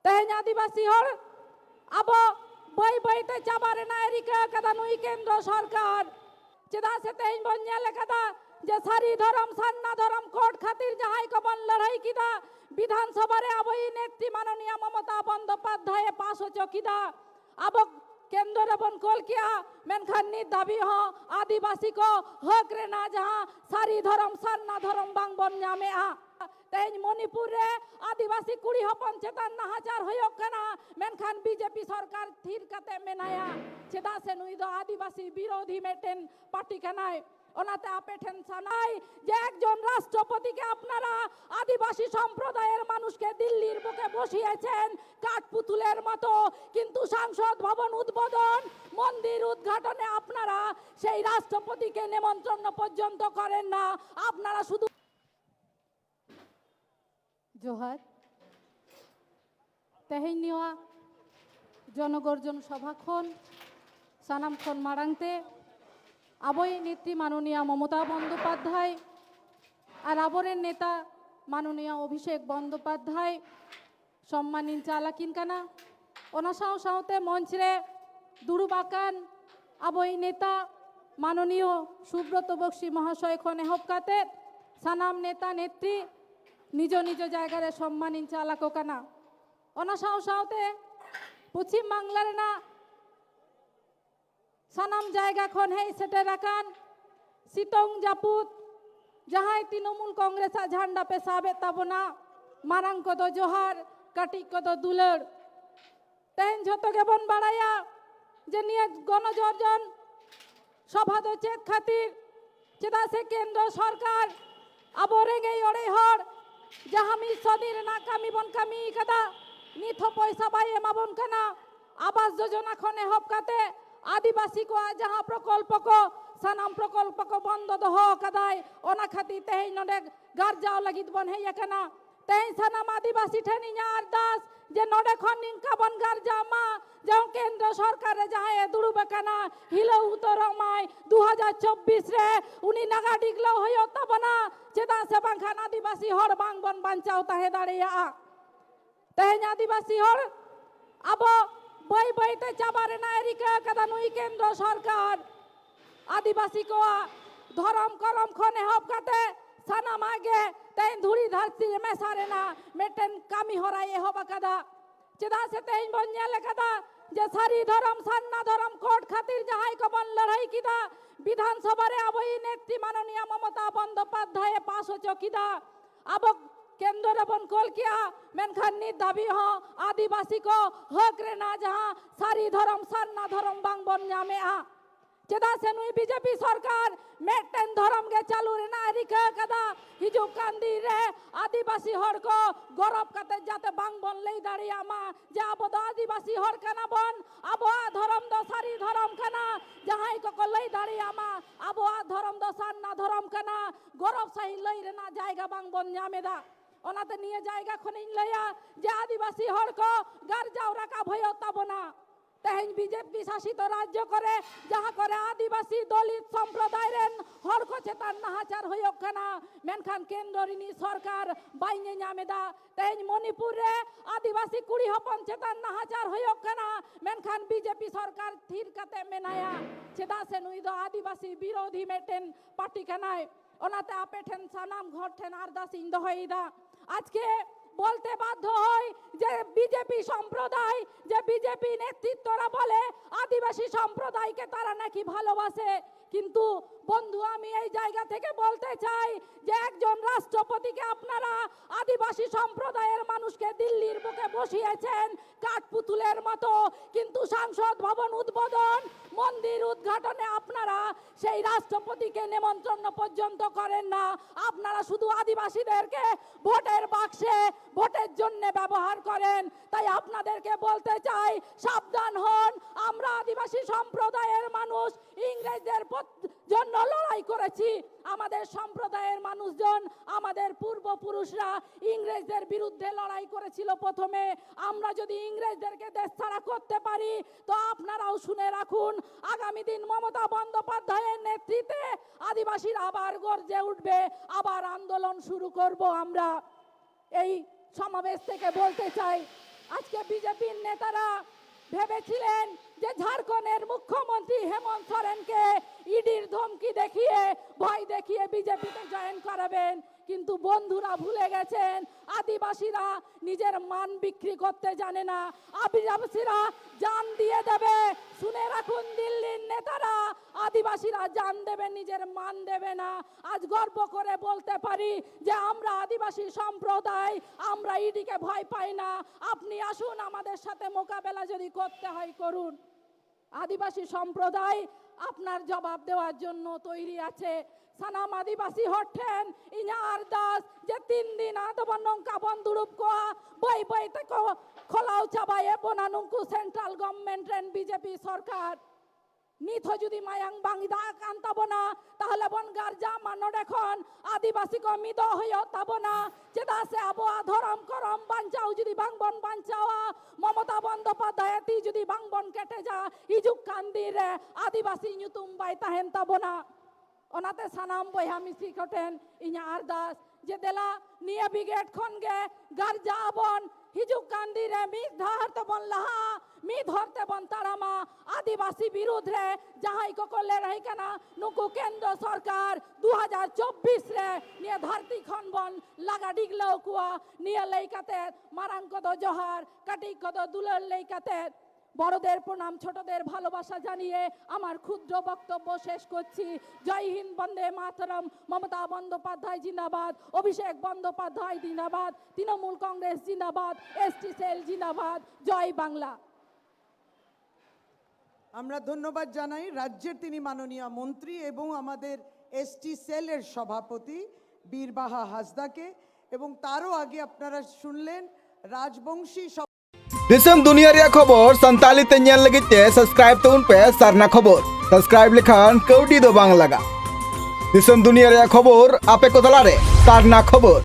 तेहन आदिवासी हर अब बई बईते चाबारे ना एरिका कदा नुई केंद्र सरकार चेदा से तेहन बन नेले कदा जे सारी धर्म सान्ना धर्म कोट खातिर जहाई को बन लड़ाई किदा विधानसभा रे अबई नेत्री माननीय ममता बंदोपाध्याय पास हो चौकीदा अब केंद्र रे बन कॉल किया मेनखान नित दाबी हो आदिवासी को हक रे ना जहां सारी धर्म सान्ना धर्म बांग बन नामे आ तेज मणिपुर रे आदिवासी कुड़ी हपन चेतन नाहाचार होयो कना मेनखान बीजेपी सरकार थीर कते मेनाया चेदा से नुई दो आदिवासी विरोधी मेटेन पार्टी कनाय ओनाते आपे टेंशन নাই যে একজন রাষ্ট্রপতিকে আপনারা আদিবাসী সম্প্রদায়ের মানুষকে দিল্লির বুকে বসিয়েছেন কাঠপুতুলের মতো কিন্তু সংসদ ভবন উদ্বোধন মন্দির উদ্ঘাটনে আপনারা সেই রাষ্ট্রপতিকে নিমন্ত্রণ পর্যন্ত করেন না আপনারা শুধু জোহার তেহিনিয়া জনগর্জন সভাখন সানামখন মারাংতে আবই নেত্রী মাননীয় মমতা বন্দ্যোপাধ্যায় আর আবরের নেতা মাননীয় অভিষেক বন্দ্যোপাধ্যায় সম্মানিন চালাকিন কানা ওনা সাও সাওতে মঞ্চে দুরুবাকান আবই নেতা মাননীয় সুব্রত বক্সী মহাশয় খন এহবকাতে সানাম নেতা নেত্রী নিজ নিজ জায়গায় সম্মানিন চালাকো কানা ওনা সাও সাওতে পশ্চিম বাংলার না সানাম জায়গা খন হেই সেটে রাখান সিতং জাপুত যাহাই তৃণমূল কংগ্রেস ঝান্ডা পেশাবে তাবনা মারাং কত জোহার কাটি কত দুলড় তেন যত গেবন বাড়াইয়া যে নিয়ে গণজর্জন সভা দো চেত খাতির চেদা সে কেন্দ্র সরকার আবরে গেই ওড়ে হর যাহামি সদির না কামি বন কামি কাদা নিথ পয়সা বাই এমাবন কানা আবাস যোজনা খনে হপকাতে आदिवासी को जहाँ प्रकल्प को सानाम प्रकल्प को बंद दो कदाय ओना खाती तेही नडे घर जाओ लगित बन है यकना तेही सानाम आदिवासी ठेनी अरदास जे नडे खन निंका बन घर जामा जाओ केंद्र सरकार जहाँ दुड़ू बेकना हिलो उतर माय 2024 रे उनी नगा डिगलो होयो तबना चेदा से बांखान आदिवासी हर बांग बन बांचाओ ताहे दाड़िया तेही आदिवासी हर अब बई बईते चाबारे ना एरिका कदा नुई केंद्र सरकार आदिवासी को धर्म करम खने हबकाते सानाम आगे तेन धुरी धरती में सारे ना मेटेन कामी हराए हबा कदा चेदा से तेन बन नेले कदा जे सारी धर्म सान्ना धर्म कोट खातिर जहाई को बन लड़ाई किदा विधानसभा रे अबई नेत्री माननीय ममता बंदोपाध्याय पास हो चौकीदा अब केंद्र रे बन कॉल किया मेनखान नित दाबी हो आदिवासी को हक रे ना जहां सारी धर्म सान्ना धर्म बांग बन नामे आ चेदा से नुई बीजेपी सरकार मेटेन धर्म के चालू रे ना रिका कदा हिजु कांदी रे आदिवासी हर को गौरव कते जाते बांग बन लई दाड़िया मा जे अब आदिवासी हर कना बन अब धर्म दो सारी धर्म कना जहां को लई दाड़िया मा अब धर्म दो सान्ना धर्म कना गौरव सही लई रे ना जायगा बांग बन नामे दा ओनाते निये जायगा खनिन लया जे आदिवासी हर को घर जाओ रखा भयो तबना तेहन बीजेपी शासित राज्य करे जहाँ करे आदिवासी दलित सम्प्रदाय रेन हर को चेतन नाहाचार होयो कना मेनखान केंद्रिनी सरकार बाइने नामेदा तेहन मणिपुर रे आदिवासी कुड़ी हपन चेतन नाहाचार होयो कना मेनखान बीजेपी सरकार थीर कते मेनाया चेदा से नुई दो आदिवासी विरोधी मेटेन पार्टी कनाय ओनाते आपे ठेन सानाम घर ठेन अरदास इन दहईदा आज के বলতে বাধ্য হয় যে বিজেপি সম্প্রদায় যে বিজেপি নেতৃত্বরা বলে আদিবাসী সম্প্রদায়কে তারা নাকি ভালোবাসে কিন্তু বন্ধু আমি এই জায়গা থেকে বলতে চাই যে একজন রাষ্ট্রপতিকে আপনারা আদিবাসী সম্প্রদায়ের মানুষকে দিল্লির বুকে বসিয়েছেন কাঠপুতুলের মতো কিন্তু সংসদ ভবন উদ্বোধন মন্দির উদ্ঘাটনে আপনারা সেই রাষ্ট্রপতিকে নিমন্ত্রণ পর্যন্ত করেন না আপনারা শুধু আদিবাসীদেরকে ভোটের বাক্সে ভোটের জন্য ব্যবহার করেন তাই আপনাদেরকে বলতে চাই সাবধান হন আমরা আদিবাসী সম্প্রদায়ের মানুষ ইংরেজদের জন্য লড়াই করেছি আমাদের সম্প্রদায়ের মানুষজন আমাদের পূর্বপুরুষরা ইংরেজদের বিরুদ্ধে লড়াই করেছিল প্রথমে আমরা যদি ইংরেজদেরকে দেশছাড়া করতে পারি তো আপনারাও শুনে রাখুন আগামী দিন মমতা বন্দ্যোপাধ্যায়ের নেতৃত্বে আদিবাসীরা আবার গর্জে উঠবে আবার আন্দোলন শুরু করব আমরা এই সমাবেশ থেকে বলতে চাই আজকে বিজেপির নেতারা ভেবেছিলেন যে ঝাড়খণ্ডের মুখ্যমন্ত্রী হেমন্ত সোরেনকে ইডির ধমকি দেখিয়ে ভয় দেখিয়ে বিজেপিতে জয়েন করাবেন, কিন্তু বন্ধুরা ভুলে গেছেন আদিবাসীরা নিজের মান বিক্রি করতে জানে না, আদিবাসীরা জান দিয়ে দেবে। শুনে রাখুন দিল্লির নেতারা, আদিবাসীরা জান দেবে, নিজের মান দেবে না। আজ গর্ব করে বলতে পারি যে আমরা আদিবাসী সম্প্রদায়, আমরা ইডিকে ভয় পাই না। আপনি আসুন, আমাদের সাথে মোকাবেলা যদি করতে হয় করুন। আদিবাসী সম্প্রদায় আপনার জবাব দেওয়ার জন্য তৈরি আছে। সানাম আদিবাসী হঠেন ইña আরদাস যে 3 দিন আদবন নঙ্কা বন্ধুরূপ কোয়া বই বইতে খোলাও চাবায়ে বনানুঙ্কু সেন্ট্রাল গভর্নমেন্ট রেন বিজেপি সরকার নিথ যদি মায়াং বাংদা কান্তাবো না তাহলে বনগার জামা নডেখন আদিবাসী কো মিদ হইও তাবো না। চেদা সে আবহাওয়া ধরম করম বাঞ্চাও যদি বাংবন বাঞ্চাওয়া মমতা বন্দ্যোপাধ্যায় তি যদি বাংবন কেটে যা ইজুক কান্দিরে আদিবাসী nyutum বাই তাহেন তাবো না। ওনাতে সানাম বইহা মিছি কটেন ইña আরদাস যে দেলা নিয়ে ব্রিগেড খনগে গারজা বন হিজুক কান্দিরে মি ধরতে বন লাহা মি ধরতে বন তারামা আদিবাসী বিরুদ্ধে যাহাই কো করলে রহি কানা নুকু কেন্দ্র সরকার 2024 রে নিয়ে ধরতি খন বন লাগা ডিগলো কুয়া নিয়ে লেইকাতে মারাং কদ জোহার কাটি কদ দুলর লেইকাতে বড়দের প্রণাম, ছোটদের ভালোবাসা জানিয়ে আমার ক্ষুদ্র বক্তব্য শেষ করছি। জয় হিন্দ, বন্দে মাতরম। মমতা বন্দ্যোপাধ্যায় জিন্দাবাদ, অভিষেক বন্দ্যোপাধ্যায় জিন্দাবাদ, তৃণমূল কংগ্রেস জিন্দাবাদ, এসটি সেল জিন্দাবাদ। জয় বাংলা। আমরা ধন্যবাদ জানাই রাজ্যের তিনি মাননীয় মন্ত্রী এবং আমাদের এসটি সেলের সভাপতি বীরবাহা হাসদাকে, এবং তারও আগে আপনারা শুনলেন রাজবংশী दिसम दुनिया रे खबर संताली ते ñel लगी ते सब्सक्राइब तउन पे सरना खबर सब्सक्राइब लिखान कौडी दो बांग लगा दिसम दुनिया रे खबर आपे को दलारे सरना खबर।